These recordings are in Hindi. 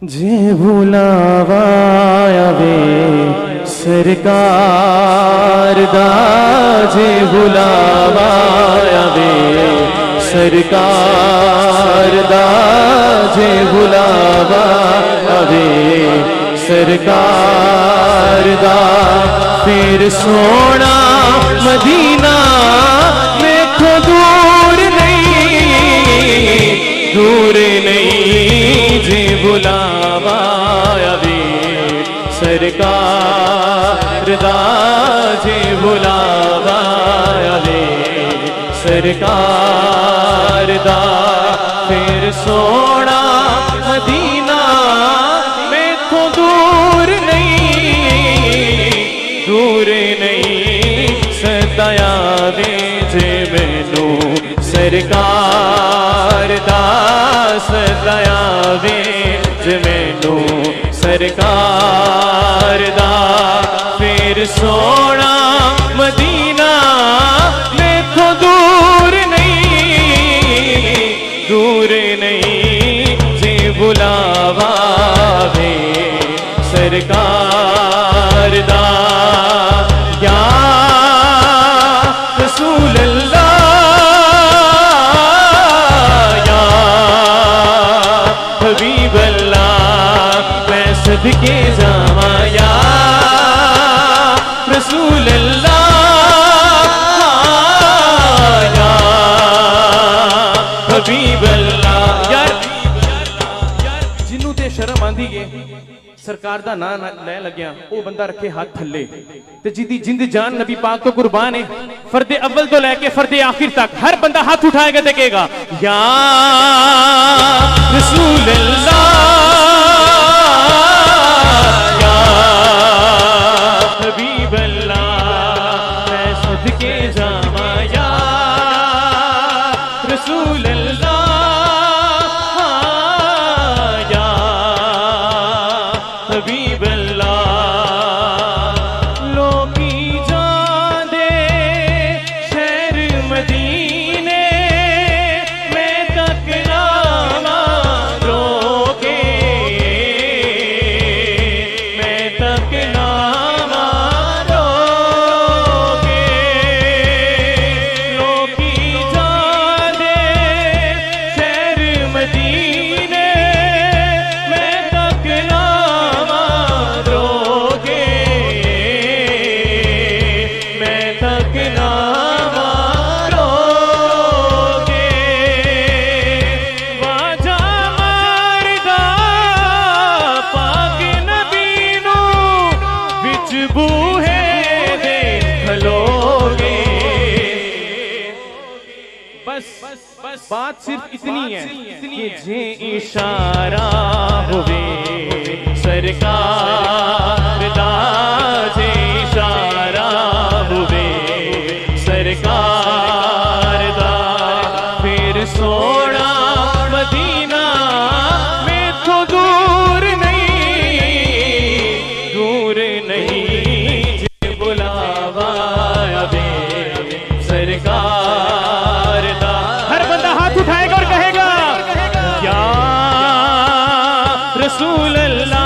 जे भुलावाया वे सरकार दा, जे भुलावाया वे सरकार दा, जे भुलावाया वे सरकार दा। फिर सोना मदीना देखो दूर नहीं, दूर नहीं, जे भुलावाया वे सरकार दा, जे भुलावाया वे सरकार दा। फिर सोना मदीना मैथों दूर नहीं, दूर नहीं, सताया वे जे मैनू सरकार दा, सताया वे जे मैनू सरकार दा। फिर सोना मदीना मैथों दूर नहीं, दूर नहीं, जे बुलावा वे सरकार दा। या रसूल अल्लाह, या हबीब अल्लाह, मैं सदके जावा या रसूल अल्लाह, या हबीब अल्लाह। यार जिन्नू ते शर्म आंदी है सरकार दा नाम लै लग्या, वो बंदा रखे हाथ थल्ले, ते जिदी जिंद जान नबी पाक तो कुर्बान है। फर्दे अव्वल तो लेके फर्दे आखिर तक हर बंदा हाथ उठाएगा ते कहेगा या रसूल अल्लाह, या हबीब अल्लाह, मैं सदके जावा या रसूल अल्लाह, या हबीब अल्लाह। लोकी जांदे शहर मदीने मैं तक नामा रोके, मैं तक नामा रोके। लोकी जांदे शहर मदीने मैं तक नामा रोके, मैं तक नामा रोके। वाजा मारदा पाक नबी नू विच बूहे दे खलोगे। बस बात सिर्फ इतनी है कि जे इशारा होवे सरकार दा, जे इशारा होवे सरकार दा। फिर सोना मदीना मैथों दूर नहीं, दूर नहीं, जे बुलावा वे सरकार दा। हर बंदा हाथ उठाएगा और कहेगा या रसूल अल्लाह,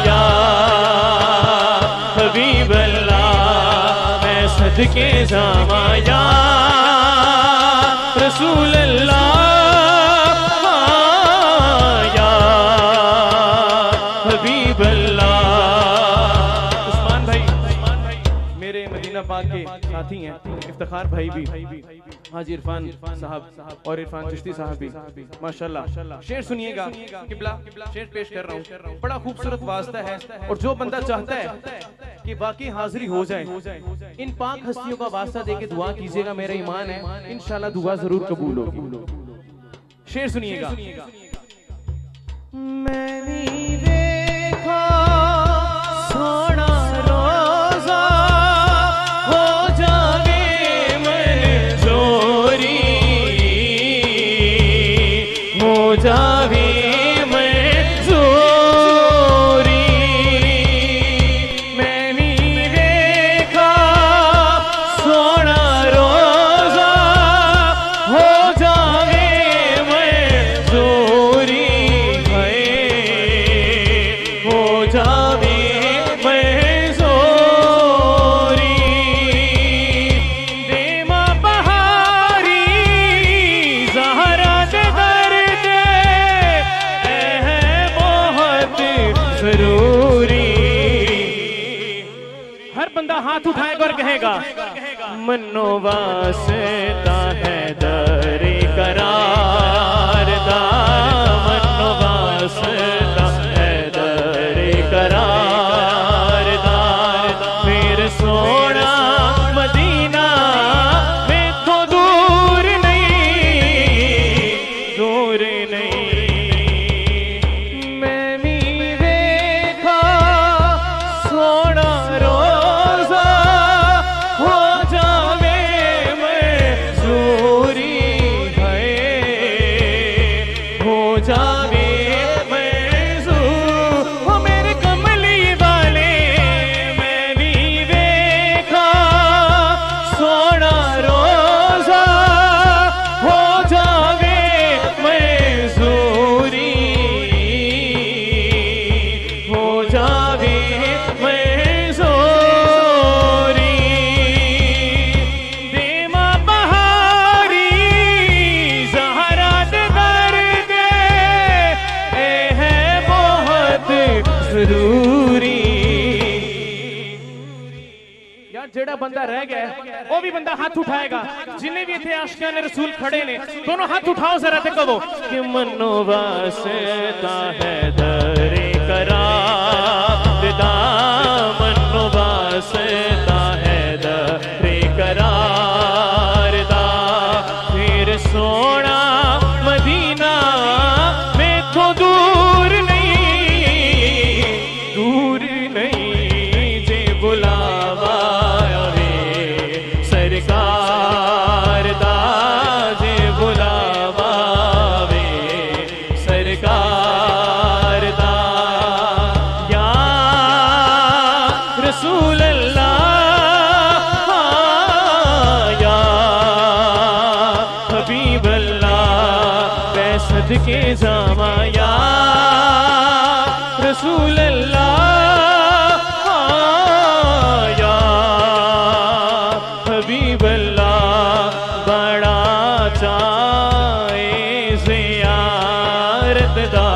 या हबीब अल्लाह, मैं सदके जावा या रसूल अल्लाह, या हबीब अल्लाह। उस्मान भाई मेरे मदीना पाक के साथी हैं, इफ्तिखार भाई भी, हाजी इरफान साहब और इरफान चिश्ती साहब भी माशाल्लाह। शेर सुनिएगा, किबला शेर पेश कर रहा हूँ, बड़ा खूबसूरत वास्ता है। और जो बंदा चाहता है कि वाकई हाजिरी हो जाए, इन पाक हस्तियों का वास्ता देके दुआ कीजिएगा, मेरा ईमान है इंशाल्लाह दुआ जरूर कबूल होगी। शेर सुनिएगा। मैंने देखा सोना रोजा हो जावे मंजूरी, हो जावे मंजूरी। मैंने देखा सोना रोजा हो जावे मंजूरी। हाथ उठाएगा और कहेगा मनो वास्ता है दरे करार दा, मनो वास्ता है दरे करार दा, फिर सोना मदीना में तो दूर नहीं, दूर नहीं। मैं भी देखा सोना रोजा हो जावे मंजूरी है, हो जावे मंजूर हो मेरे कमली वाले। मैं भी देखा सोना रोजा हो जावे मंजूरी, हो जावे मंजूरी। देमा बहारी ज़हरा दे दर्द ए है बहुत ज़रूरी। यार जेड़ा बंदा रह गया वो भी बंदा हाथ उठाएगा। जिन्हें भी इतने आशिकाने रसूल खड़े ने दोनों हाथ उठाओ जरा ते कहो कि मनो वास्ता है दरे करार दा, मनो वास्ता है दरे करार दा, फिर सोना मदीना में तो दूर नहीं, दूर नहीं। जे बुलावा वे सरकार दा, जे बुलावा वे सरकार दा। या रसूल अल्लाह, या हबीब अल्लाह, मैं सदके जावा या रसूल अल्लाह, या हबीब अल्लाह। बड़ा चाहे ज़ियारत दा,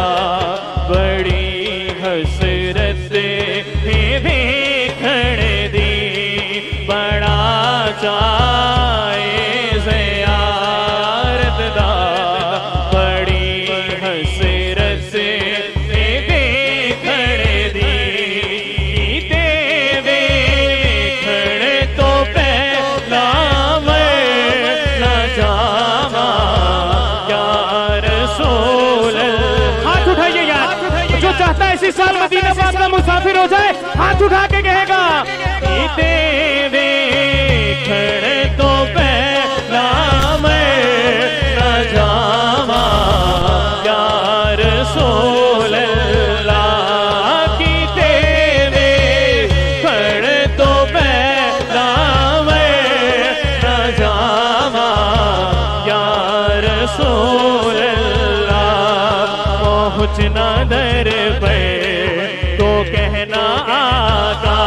बड़ी हसरत है देखण दी, बड़ा चाहे ज़ियारत दा, बड़ी हसरत है देखण दी। देवे देखण तो पहला मैं न जावा या रसूल अल्लाह। हाथ उठाइए यार, जो चाहता है इसी साल मदीना पाक का मुसाफिर हो जाए हाथ उठा के कहेगा देवे देखण तो पहला मैं न जावा या रसूल अल्लाह की, देवे देखण तो पहला मैं न जावा या रसूल अल्लाह। पहुँचना दर पे तो कहना आका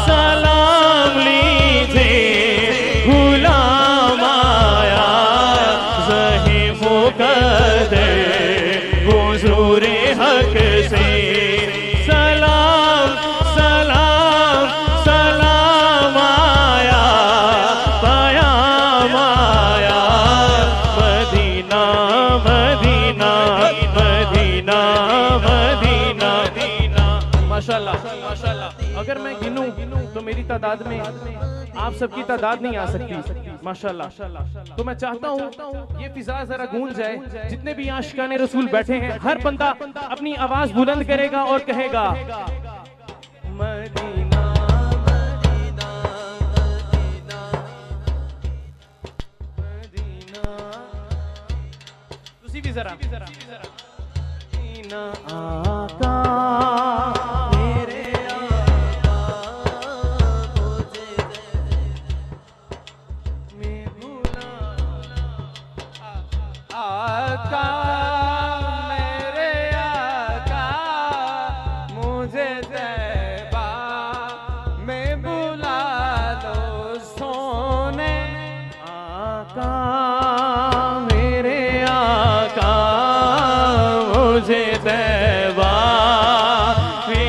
सलाम लीजिए गुलाम आया, ज़ही मुक़द्दर हुज़ूरे हक से सलाम सलाम सलाम आया, पयाम आया। Medina Medina Medina Medina. माशाल्लाह माशाल्लाह। अगर मैं गिनूं तो मेरी तादाद में आप सबकी तादाद नहीं आ सकती माशाल्लाह। तो मैं चाहता हूँ ये फिजा जरा गूंज जाए, जितने भी आशिकाने रसूल बैठे हैं हर बंदा अपनी आवाज बुलंद करेगा और कहेगा मदीना मदीना मदीना मदीना। तुसी भी जरा मदीना आका मेरे आका मेरे आका मुझे तैबा में बुला लो सोने। आका मेरे आका मुझे तैबा में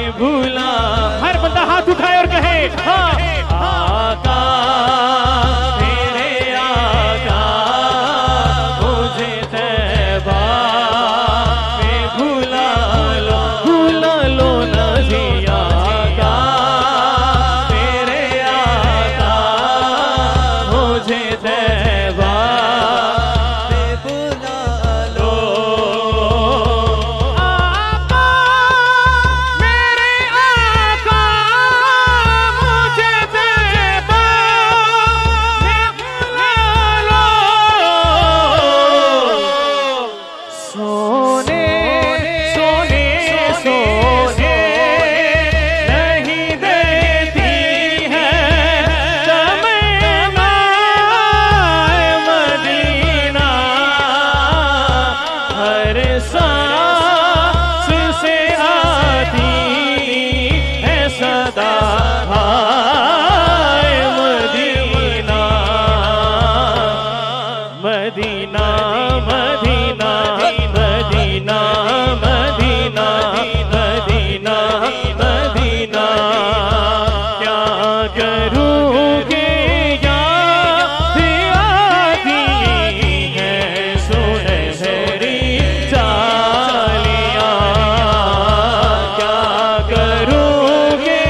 हर सांस से आती है सदा हाय Medina Medina Medina Medina Medina Medina Medina क्या करूँगे याद आती है सुनहरी चालियाँ क्या करूँगे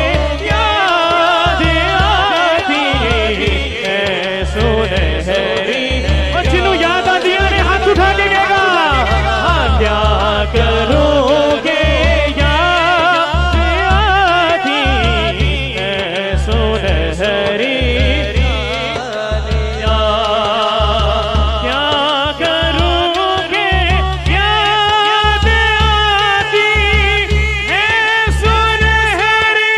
याद आती है सुनहरी और जिन्हों याद आती है उन्हें हाथ उठा के कहेगा हाँ क्या करोगे याद आती है सुनहरी क्या करोगे याद आती है सुनहरी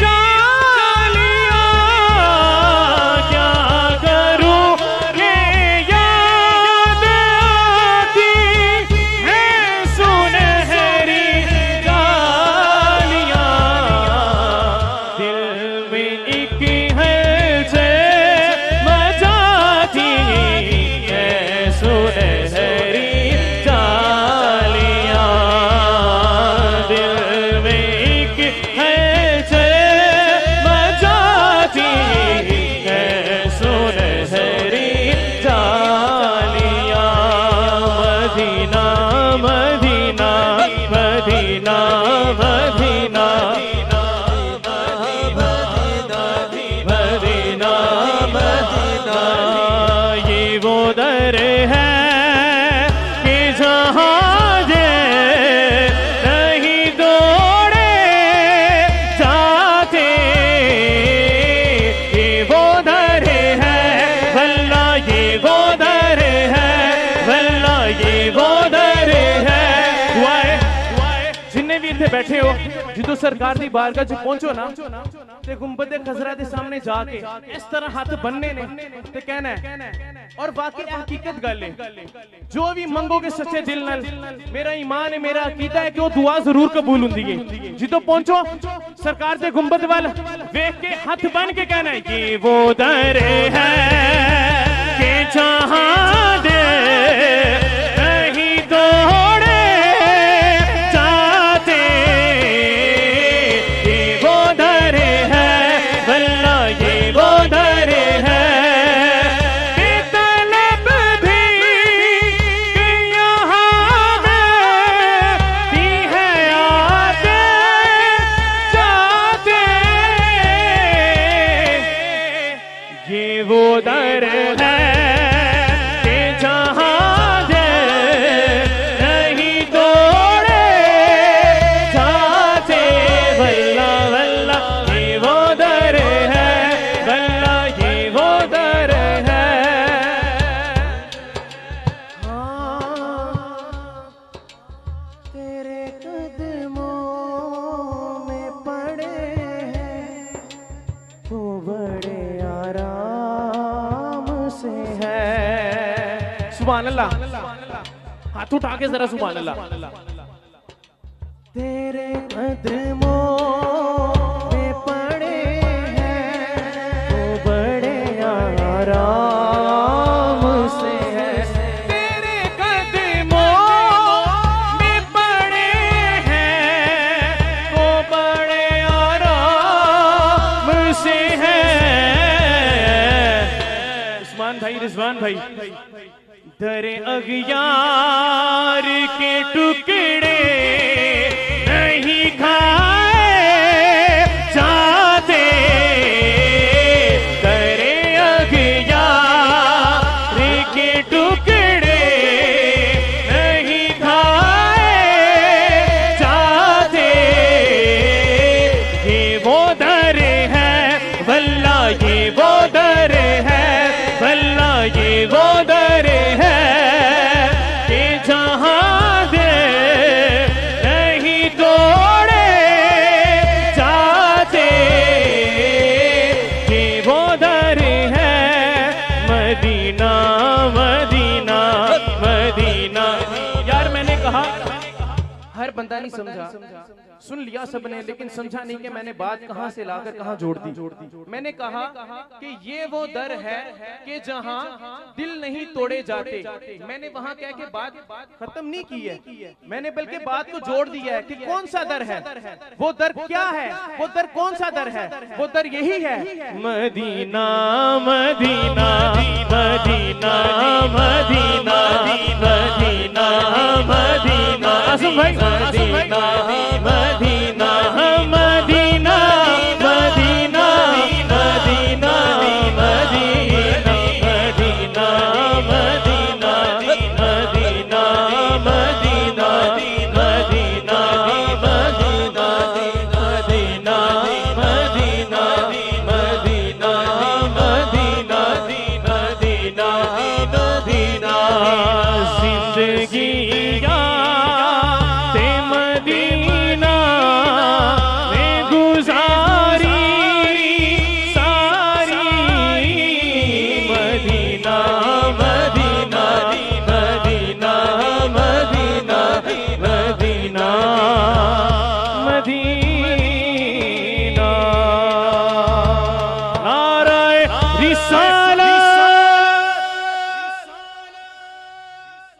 चालियाँ क्या करोगे याद आती है सुनहरी चालियाँ दिल में एक हलचल मचाती है सुनहरी चालियाँ दिल में एक हलचल मचाती है सुनहरी चालियाँ Medina Medina Medina Medina Medina Medina ये वो दर है कि जहाँ जे नहीं दौड़े जाते ये वो दर है वल्ला ये वो दर है वल्ला ये वो दर है जिन्हें भी इतने बैठे हो जिदो सरकार दी बारगाह च पहुंचो ना ते गुंबद खजरा दे सामने जाके इस तरह हाथ बनने ने ते कहना है और वाकई हकीकत गल है जो भी मंगोगे सच्चे दिल नाल मेरा ईमान है मेरा अकीदा है कि वो दुआ जरूर कबूल हुंदी है जिदो पहुंचो सरकार दे गुंबद वाल देख के हाथ बन के कहना है ये वो दर है कि जहां दे नहीं दौड़े जाते ये वो दर है वल्ला ये वो दर है कि तलब भी कि यहाँ दी है आते जाते ये वो दर है कि जहाँ जे नहीं दौड़े जाते वल्ला वल्ला ये वो दर है वल्ला ये वो दर है तेरे कदमों में पड़े हैं तो बड़े आराम से है सुभान अल्लाह हाथ उठा के जरा सुभान अल्लाह तेरे कदमों में पड़े हैं तो बड़े आराम से है तेरे कदमों में पड़े हैं तो बड़े आराम से है रिजवान भाई दरे अगियार के टुकड़े नहीं खाए जाते दरे अगियार के टुकड़े नहीं खाए जाते ये वो दर है वल्ला ये वो दर है वल्ला ये वो दर है कि जहाँ दे कहा हर बंदा नहीं समझा, सुन लिया सबने लेकिन समझा नहीं कि मैंने बात कहां से लाकर कहां जोड़ दी। मैंने कहा कि ये वो दर है कि जहां दिल नहीं तोड़े जाते। मैंने वहां कह के बात खत्म नहीं की है, मैंने बल्कि बात को जोड़ दिया है कि कौन सा दर है, वो दर क्या है, वो दर कौन सा दर है, वो दर यही है Medina Medina Medina Medina Medina Medina. आसम भाई Medina Medina Medina Medina Medina Medina Medina Medina Medina Medina Medina Medina Medina Medina Medina Medina Medina